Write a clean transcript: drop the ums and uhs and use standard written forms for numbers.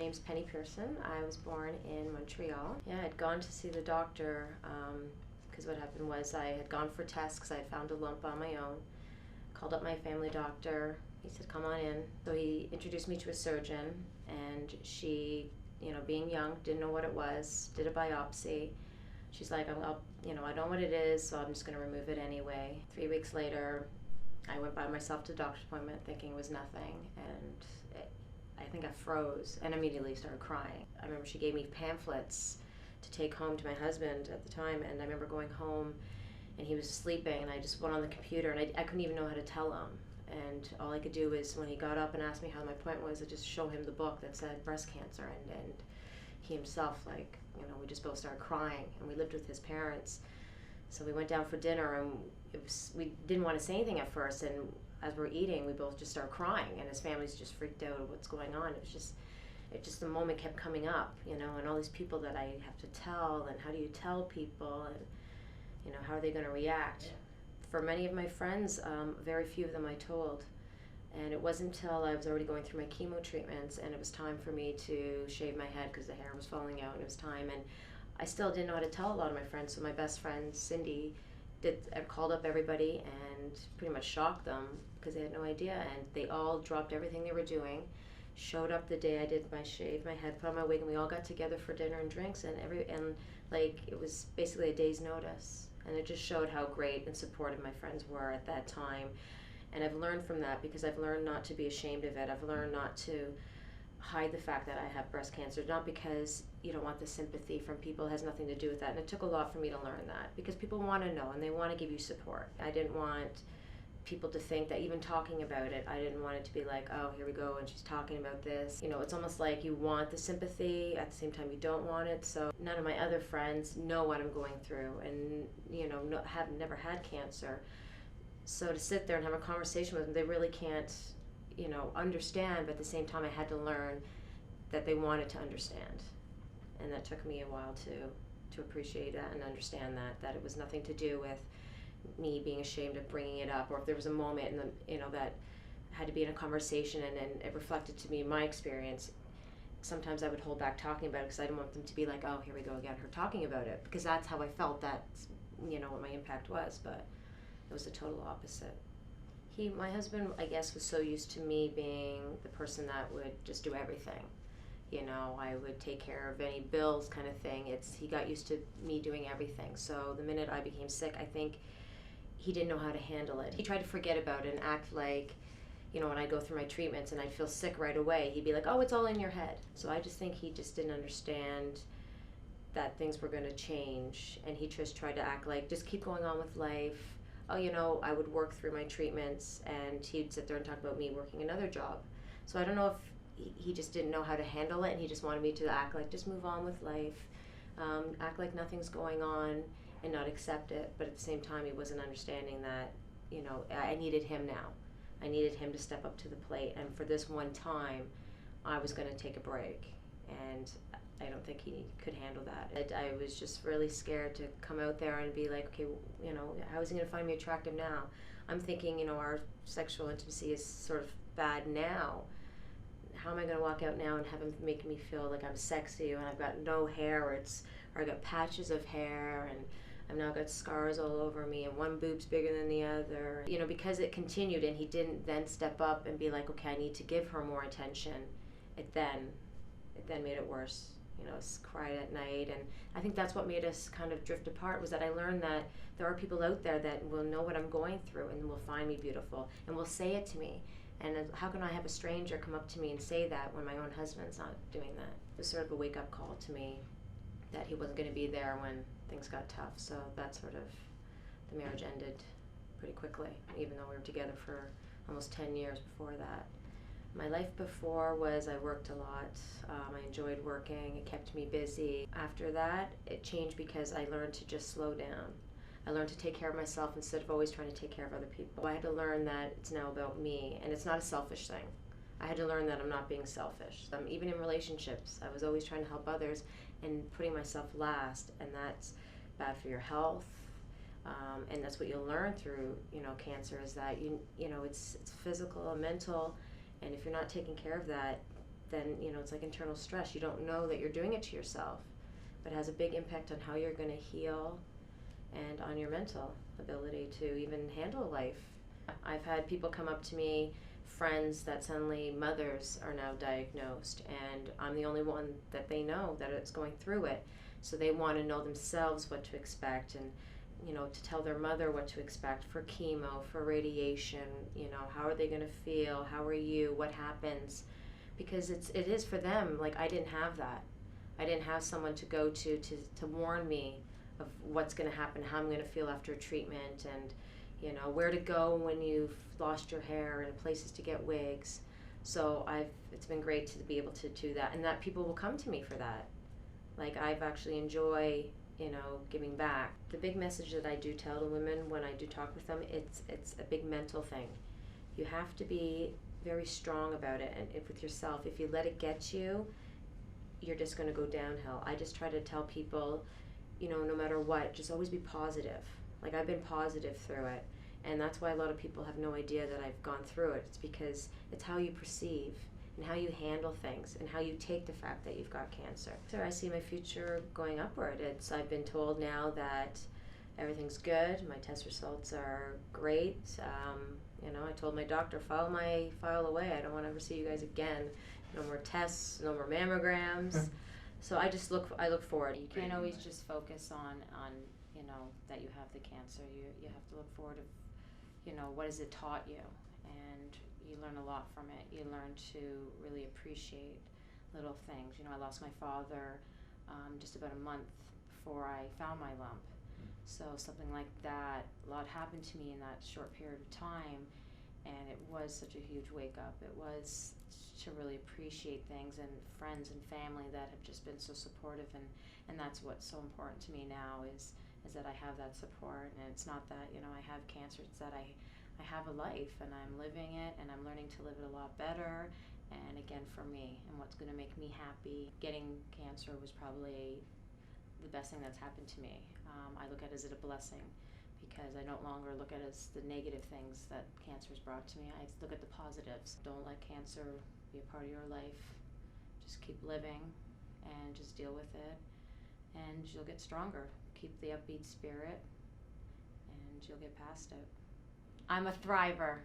name's Penny Pearson. I was born in Montreal. Yeah, I'd gone to see the doctor because what happened was I had gone for tests because I had found a lump on my own. Called up my family doctor. He said, come on in. So he introduced me to a surgeon, and she, being young, didn't know what it was, did a biopsy. She's like, I know what it is, so I'm just going to remove it anyway. 3 weeks later, I went by myself to the doctor's appointment thinking it was nothing, and I think I froze and immediately started crying. I remember she gave me pamphlets to take home to my husband at the time, and I remember going home and he was sleeping, and I just went on the computer, and I couldn't even know how to tell him. And all I could do is, when he got up and asked me how my point was, I just show him the book that said breast cancer, and he himself, we just both started crying, and we lived with his parents. So we went down for dinner, and we didn't want to say anything at first, and as we're eating, we both just started crying, and his family's just freaked out of what's going on. The moment kept coming up, and all these people that I have to tell, and how do you tell people, and how are they going to react? Yeah. For many of my friends, very few of them I told. And it wasn't until I was already going through my chemo treatments and it was time for me to shave my head because the hair was falling out and it was time. And I still didn't know how to tell a lot of my friends. So my best friend, Cindy, called up everybody and pretty much shocked them because they had no idea. And they all dropped everything they were doing, showed up the day I did my shave, my head, put on my wig, and we all got together for dinner and drinks. And it was basically a day's notice. And it just showed how great and supportive my friends were at that time. And I've learned from that because I've learned not to be ashamed of it. I've learned not to hide the fact that I have breast cancer, not because you don't want the sympathy from people. It has nothing to do with that. And it took a lot for me to learn that because people want to know and they want to give you support. I didn't want people to think that even talking about it, I didn't want it to be like, oh, here we go, and she's talking about this. It's almost like you want the sympathy, at the same time you don't want it. So none of my other friends know what I'm going through and, have never had cancer. So to sit there and have a conversation with them, they really can't, understand, but at the same time I had to learn that they wanted to understand. And that took me a while to appreciate that and understand that it was nothing to do with me being ashamed of bringing it up, or if there was a moment that had to be in a conversation and it reflected to me my experience. Sometimes I would hold back talking about it because I didn't want them to be like, oh, here we go again, her talking about it, because that's how I felt that's what my impact was. But it was the total opposite. My husband, I guess, was so used to me being the person that would just do everything. I would take care of any bills kind of thing. He got used to me doing everything. So the minute I became sick, I think he didn't know how to handle it. He tried to forget about it and act like, when I go through my treatments and I'd feel sick right away, he'd be like, oh, it's all in your head. So I just think he just didn't understand that things were going to change. And he just tried to act like, just keep going on with life. Oh, I would work through my treatments, and he'd sit there and talk about me working another job. So I don't know if he just didn't know how to handle it, and he just wanted me to act like, just move on with life, act like nothing's going on, and not accept it. But at the same time, he wasn't understanding that, I needed him now. I needed him to step up to the plate, and for this one time, I was going to take a break, and I don't think he could handle that. I was just really scared to come out there and be like, okay, how is he going to find me attractive now? I'm thinking, our sexual intimacy is sort of bad now. How am I going to walk out now and have him make me feel like I'm sexy when I've got no hair, or I got patches of hair, and I've now got scars all over me, and one boob's bigger than the other. Because it continued and he didn't then step up and be like, okay, I need to give her more attention, it then made it worse. Cried at night, and I think that's what made us kind of drift apart, was that I learned that there are people out there that will know what I'm going through and will find me beautiful and will say it to me. And how can I have a stranger come up to me and say that when my own husband's not doing that? It was sort of a wake-up call to me that he wasn't going to be there when things got tough. So that sort of, the marriage ended pretty quickly, even though we were together for almost 10 years before that. My life before was I worked a lot. I enjoyed working. It kept me busy. After that, it changed because I learned to just slow down. I learned to take care of myself instead of always trying to take care of other people. I had to learn that it's now about me, and it's not a selfish thing. I had to learn that I'm not being selfish. Even in relationships, I was always trying to help others and putting myself last, and that's bad for your health. And that's what you'll learn through, cancer, is that it's physical and mental. And if you're not taking care of that, then, it's like internal stress. You don't know that you're doing it to yourself, but it has a big impact on how you're going to heal and on your mental ability to even handle life. I've had people come up to me, friends that suddenly mothers are now diagnosed, and I'm the only one that they know that it's going through it. So they want to know themselves what to expect, and to tell their mother what to expect for chemo, for radiation, how are they going to feel, how are you, what happens, because it is for them. Like, I didn't have that. I didn't have someone to go to warn me of what's going to happen, how I'm going to feel after treatment, and where to go when you've lost your hair, and places to get wigs. So it's been great to be able to do that, and that people will come to me for that. Like, I've actually enjoy giving back. The big message that I do tell to women when I do talk with them, it's a big mental thing. You have to be very strong about it, and with yourself. If you let it get you, you're just going to go downhill. I just try to tell people, no matter what, just always be positive. Like, I've been positive through it, and that's why a lot of people have no idea that I've gone through it. It's because it's how you perceive and how you handle things and how you take the fact that you've got cancer. So I see my future going upward. I've been told now that everything's good. My test results are great. I told my doctor, file my file away. I don't want to ever see you guys again. No more tests, no more mammograms. So I look forward. You can't always just focus on that you have the cancer. You have to look forward to, what has it taught you, and you learn a lot from it. You learn to really appreciate little things. I lost my father just about a month before I found my lump. So something like that, a lot happened to me in that short period of time, and it was such a huge wake up. It was to really appreciate things, and friends and family that have just been so supportive, and that's what's so important to me now is that I have that support. And it's not that I have cancer, it's that I have a life, and I'm living it, and I'm learning to live it a lot better, and again, for me, and what's going to make me happy. Getting cancer was probably the best thing that's happened to me. I look at it as a blessing, because I no longer look at it as the negative things that cancer's brought to me. I look at the positives. Don't let cancer be a part of your life. Just keep living and just deal with it, and you'll get stronger. Keep the upbeat spirit, and you'll get past it. I'm a thriver.